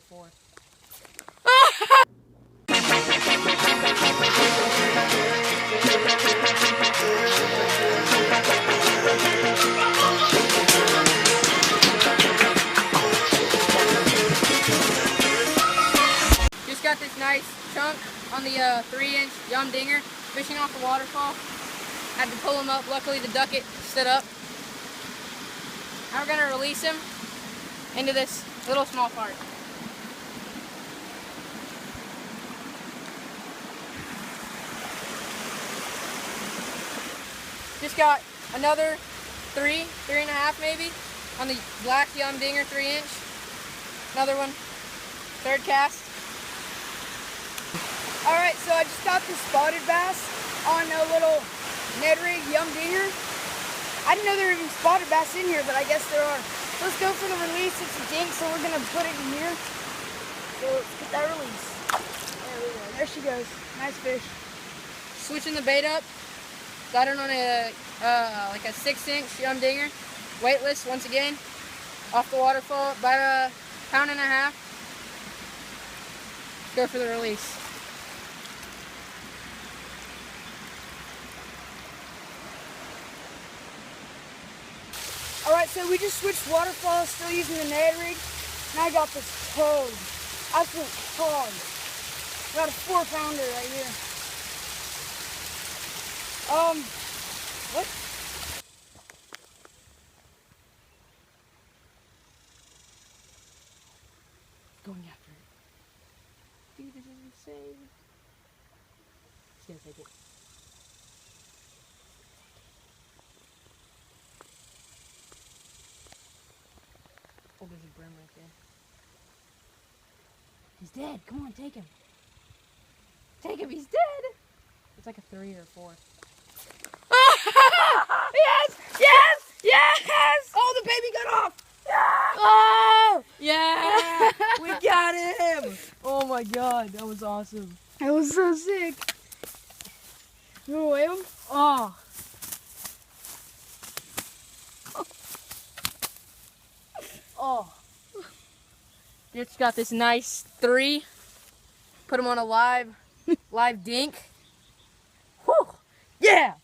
4. Just got this nice chunk on the 3-inch yum dinger, fishing off the waterfall. Had to pull him up. Luckily the ducket stood up. Now we're gonna release him into this little small part. Just got another 3.5 maybe on the black yum dinger 3-inch. Another one, 3rd cast. Alright, so I just got this spotted bass on a little Ned rig yum dinger. I didn't know there were even spotted bass in here, but I guess there are. Let's go for the release. It's a dink, so we're gonna put it in here. So let's get that release. There we go. There she goes. Nice fish. Switching the bait up. Got it on a like a 6-inch yum dinger, weightless once again, off the waterfall, about 1.5 pounds. Go for the release. Alright, so we just switched waterfall, still using the Ned rig. And I got this hog. Absolute hog. Got a 4-pounder right here. What? Going after it. Dude, this is insane. He's gonna take it. Oh, there's a brim right there. He's dead. Come on, take him. Take him. He's dead. It's like a 3 or 4. Yes! Yes! Yes! Oh, the baby got off! Oh! Yeah! We got him! Oh my god, that was awesome. That was so sick. You wanna wave him? Oh! Oh! Just got this nice 3. Put him on a live dink. Whew! Yeah!